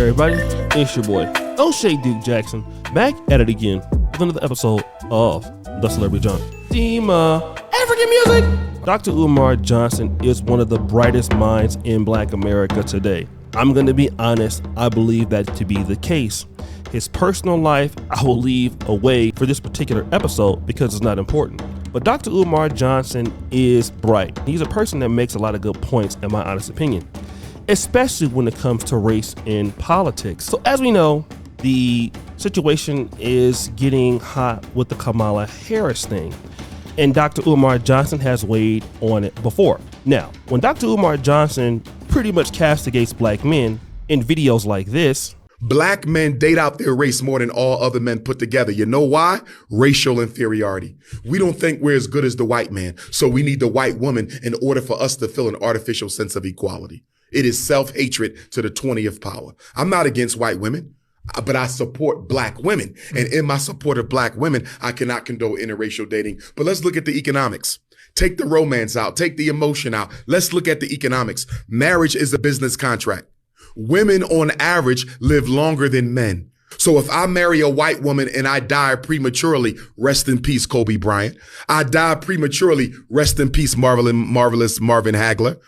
everybody, it's your boy, O'Shea Duke Jackson, back at it again with another episode of The Celebrity John. Team African Music! Dr. Umar Johnson is one of the brightest minds in Black America today. I'm going to be honest, I believe that to be the case. His personal life, I will leave away for this particular episode because it's not important. But Dr. Umar Johnson is bright. He's a person that makes a lot of good points, in my honest opinion, especially when it comes to race in politics. So as we know, the situation is getting hot with the Kamala Harris thing, and Dr. Umar Johnson has weighed on it before. Now, when Dr. Umar Johnson pretty much castigates black men in videos like this, black men date out their race more than all other men put together. You know why? Racial inferiority. We don't think we're as good as the white man, so we need the white woman in order for us to feel an artificial sense of equality. It is self-hatred to the 20th power. I'm not against white women, but I support black women. And in my support of black women, I cannot condone interracial dating. But let's look at the economics. Take the romance out, take the emotion out. Let's look at the economics. Marriage is a business contract. Women on average live longer than men. So if I marry a white woman and I die prematurely, rest in peace, Kobe Bryant. I die prematurely, rest in peace, marvelous Marvin Hagler.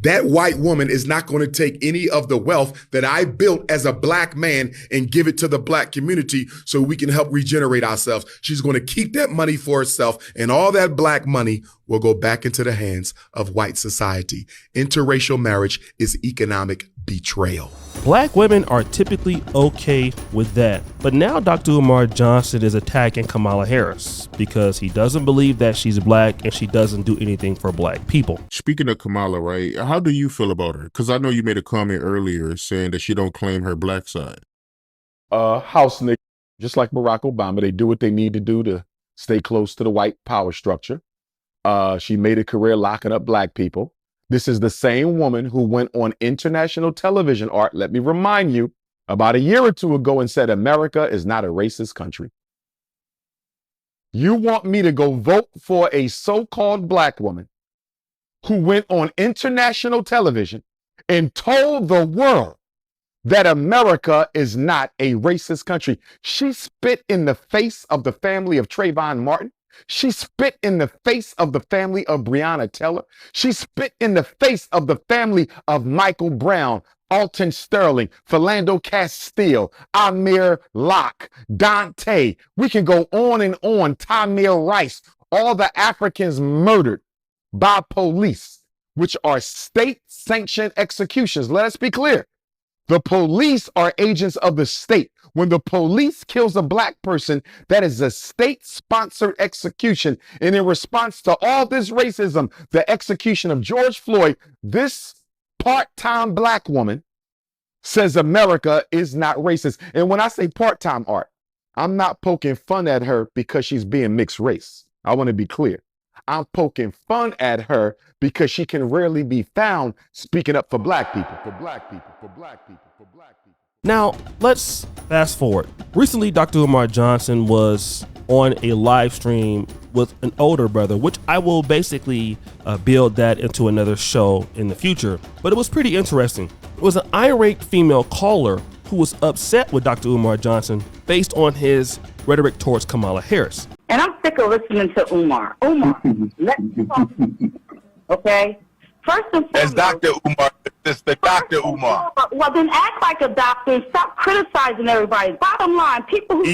That white woman is not going to take any of the wealth that I built as a black man and give it to the black community so we can help regenerate ourselves. She's going to keep that money for herself, and all that black money will go back into the hands of white society. Interracial marriage is economic betrayal. Black women are typically okay with that. But now Dr. Umar Johnson is attacking Kamala Harris because he doesn't believe that she's black and she doesn't do anything for black people. Speaking of Kamala, right, how do you feel about her? Because I know you made a comment earlier saying that she don't claim her black side. House nigga, just like Barack Obama, they do what they need to do to stay close to the white power structure. She made a career locking up black people. This is the same woman who went on international television, Art, let me remind you, about a year or two ago and said America is not a racist country. You want me to go vote for a so-called black woman who went on international television and told the world that America is not a racist country? She spit in the face of the family of Trayvon Martin. She spit in the face of the family of Breonna Taylor. She spit in the face of the family of Michael Brown, Alton Sterling, Philando Castile, Amir Locke, Dante. We can go on and on. Tamir Rice, all the Africans murdered by police, which are state-sanctioned executions. Let us be clear. The police are agents of the state. When the police kills a black person, that is a state-sponsored execution. And in response to all this racism, the execution of George Floyd, this part-time black woman says America is not racist. And when I say part-time, Art, I'm not poking fun at her because she's being mixed race. I want to be clear. I'm poking fun at her because she can rarely be found speaking up for black people, for black people, for black people, for black people. Now, let's fast forward. Recently, Dr. Umar Johnson was on a live stream with an older brother, which I will basically build that into another show in the future. But it was pretty interesting. It was an irate female caller who was upset with Dr. Umar Johnson based on his rhetoric towards Kamala Harris. And I'm sick of listening to Umar. Umar, let's talk. Okay? First and foremost. As Dr. Umar, it's the Dr. Umar. Well, then act like a doctor and stop criticizing everybody. Bottom line, people who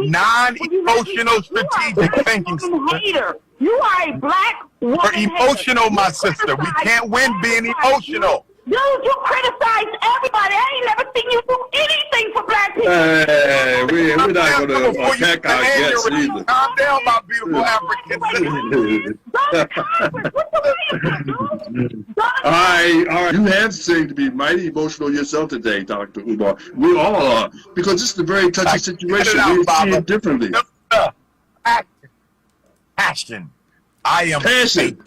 non-emotional, strategic thinking. Hater. You are a black woman. We're emotional, my sister. We can't win being emotional. Dude, you criticize everybody. I ain't never seen you do anything for black people. Hey, we're not going to attack our guests either. Calm down, my beautiful African citizens. All right. You have seemed to be mighty emotional yourself today, Dr. Umar. We all are, because this is a very touchy situation. We see it differently. Passion. I am passion.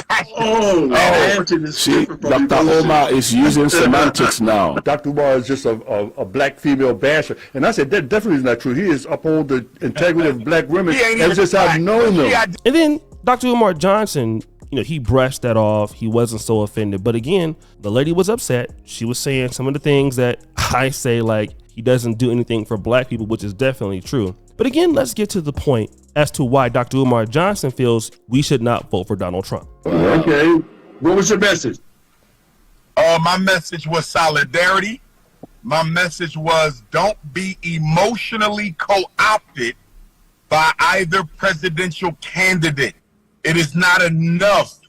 See, Dr. Umar is using semantics now. Dr. Umar is just a black female basher. And I said, that definitely is not true. He is uphold the integrity of black women as just I've known them. And then Dr. Umar Johnson he brushed that off. He wasn't so offended. But again, the lady was upset. She was saying some of the things that I say, like he doesn't do anything for black people, which is definitely true. But again, let's get to the point as to why Dr. Umar Johnson feels we should not vote for Donald Trump. Okay. What was your message? My message was solidarity. My message was don't be emotionally co-opted by either presidential candidate. It is not enough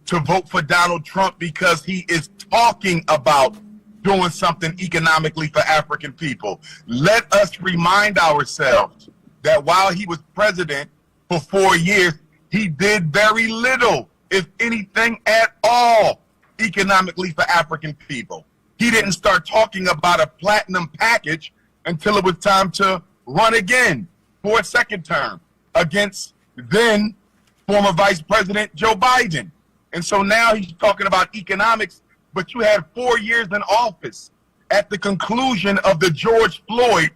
to vote for Donald Trump because he is talking about doing something economically for African people. Let us remind ourselves that while he was president for 4 years, he did very little, if anything at all, economically for African people. He didn't start talking about a platinum package until it was time to run again for a second term against then former Vice President Joe Biden. And so now he's talking about economics, but you had 4 years in office. At the conclusion of the George Floyd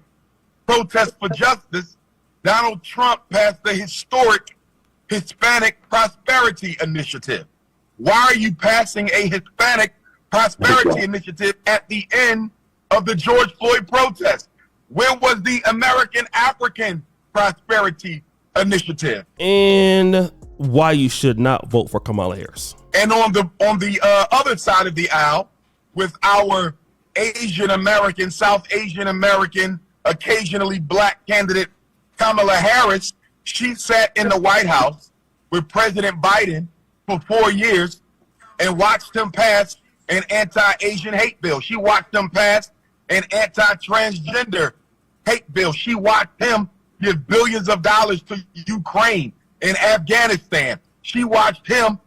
protest for justice, Donald Trump passed the historic Hispanic Prosperity Initiative. Why are you passing a Hispanic Prosperity Initiative at the end of the George Floyd protest? Where was the American African Prosperity Initiative? And why you should not vote for Kamala Harris. And on the other side of the aisle, with our Asian American, South Asian American, occasionally black candidate Kamala Harris, she sat in the White House with President Biden for 4 years and watched him pass an anti-Asian hate bill. She watched him pass an anti-transgender hate bill. She watched him give billions of dollars to Ukraine and Afghanistan. She watched him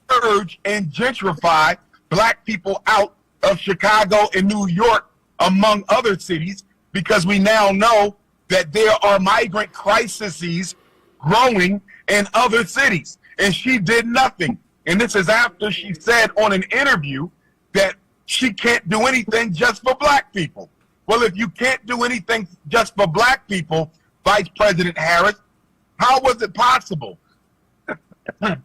purge and gentrify black people out of Chicago and New York, among other cities, because we now know that there are migrant crises growing in other cities. And she did nothing. And this is after she said on an interview that she can't do anything just for black people. Well, if you can't do anything just for black people, Vice President Harris, how was it possible?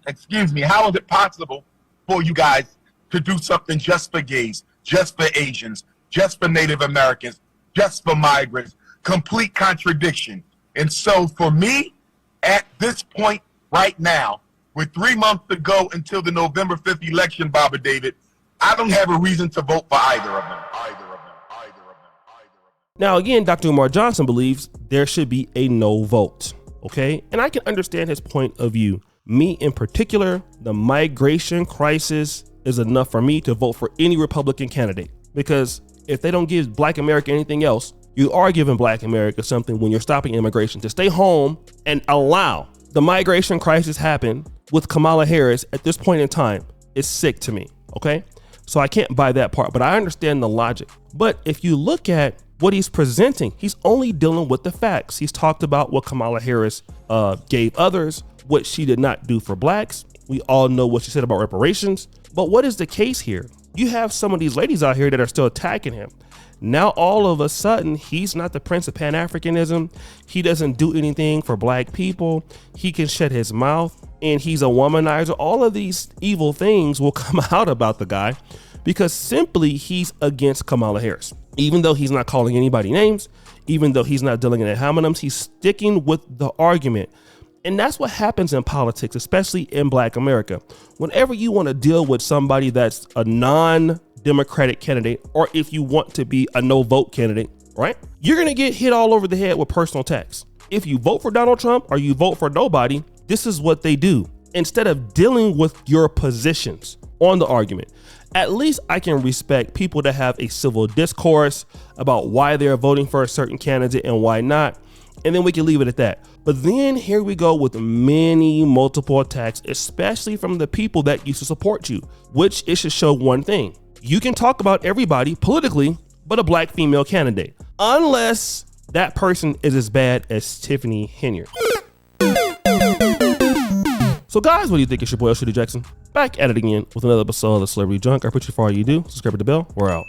Excuse me, how is it possible for you guys to do something just for gays, just for Asians, just for Native Americans, just for migrants? Complete contradiction. And so for me, at this point right now, with 3 months to go until the November 5th election, Baba David, I don't have a reason to vote for either of them. Now, again, Dr. Umar Johnson believes there should be a no vote. Okay. And I can understand his point of view. Me in particular, the migration crisis is enough for me to vote for any Republican candidate, because if they don't give Black America anything else, you are giving Black America something when you're stopping immigration. To stay home and allow the migration crisis happen with Kamala Harris at this point in time is sick to me. Okay. So I can't buy that part, but I understand the logic. But if you look at what he's presenting, he's only dealing with the facts. He's talked about what Kamala Harris gave others, what she did not do for blacks. We all know what she said about reparations. But what is the case here? You have some of these ladies out here that are still attacking him. Now, all of a sudden, he's not the prince of Pan-Africanism. He doesn't do anything for black people. He can shut his mouth, and he's a womanizer. All of these evil things will come out about the guy because simply he's against Kamala Harris. Even though he's not calling anybody names, even though he's not dealing in ad hominems, he's sticking with the argument. And that's what happens in politics, especially in Black America. Whenever you want to deal with somebody that's a non-democratic candidate, or if you want to be a no vote candidate, right? You're going to get hit all over the head with personal attacks. If you vote for Donald Trump or you vote for nobody, this is what they do. Instead of dealing with your positions on the argument, at least I can respect people that have a civil discourse about why they're voting for a certain candidate and why not. And then we can leave it at that. But then here we go with multiple attacks, especially from the people that used to support you, which it should show one thing. You can talk about everybody politically, but a black female candidate, unless that person is as bad as Tiffany Henyard. So guys, what do you think? It's your boy, Shooty Jackson, back at it again with another episode of the Celebrity Junk. I appreciate for all you do. Subscribe to the bell. We're out.